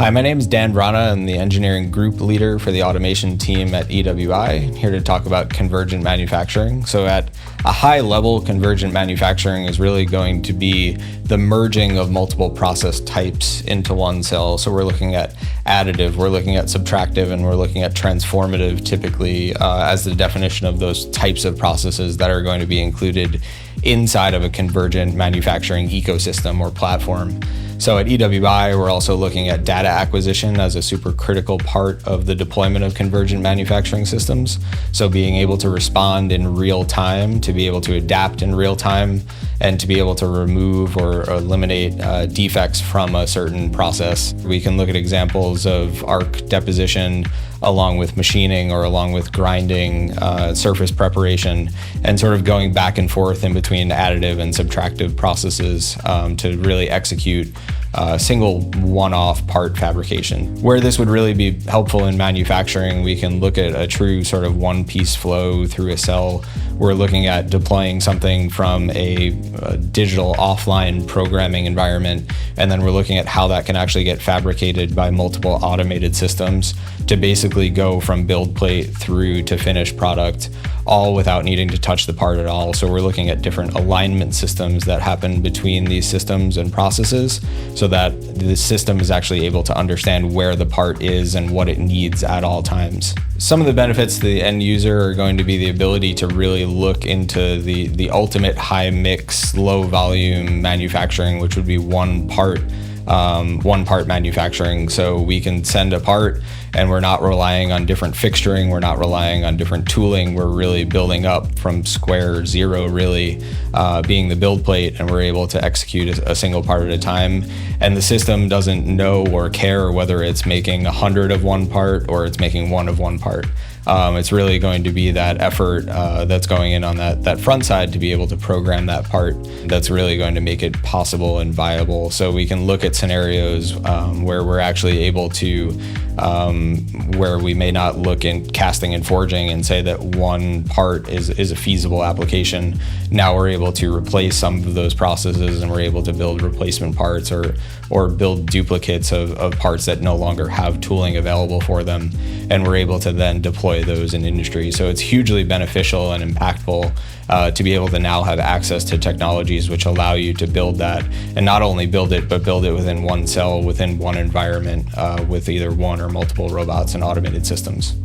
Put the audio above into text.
Hi, my name is Dan Vrana. I'm the engineering group leader for the automation team at EWI. Here to talk about convergent manufacturing. So at a high level, convergent manufacturing is really going to be the merging of multiple process types into one cell. So we're looking at additive, we're looking at subtractive, and we're looking at transformative typically as the definition of those types of processes that are going to be included inside of a convergent manufacturing ecosystem or platform. So at EWI, we're also looking at data acquisition as a super critical part of the deployment of convergent manufacturing systems. So being able to respond in real time, to be able to adapt in real time, and to be able to remove or eliminate defects from a certain process. We can look at examples of arc deposition along with machining or along with grinding, surface preparation, and sort of going back and forth in between additive and subtractive processes to really execute single one-off part fabrication. Where this would really be helpful in manufacturing, we can look at a true sort of one-piece flow through a cell. We're looking at deploying something from a digital offline programming environment, and then we're looking at how that can actually get fabricated by multiple automated systems to basically go from build plate through to finished product, all without needing to touch the part at all. So we're looking at different alignment systems that happen between these systems and processes so that the system is actually able to understand where the part is and what it needs at all times. Some of the benefits to the end user are going to be the ability to really look into the ultimate high mix, low volume manufacturing, which would be one part manufacturing. So we can send a part and we're not relying on different fixturing, we're not relying on different tooling, we're really building up from square zero, really being the build plate, and we're able to execute a single part at a time. And the system doesn't know or care whether it's making 100 of one part or it's making one of one part. It's really going to be that effort that's going in on that front side to be able to program that part that's really going to make it possible and viable. So we can look at scenarios where we're actually able to, where we may not look in casting and forging and say that one part is a feasible application. Now we're able to replace some of those processes, and we're able to build replacement parts or build duplicates of parts that no longer have tooling available for them. And we're able to then deploy those in industry. So it's hugely beneficial and impactful to be able to now have access to technologies which allow you to build that, and not only build it, but build it within one cell, within one environment, with either one or multiple robots and automated systems.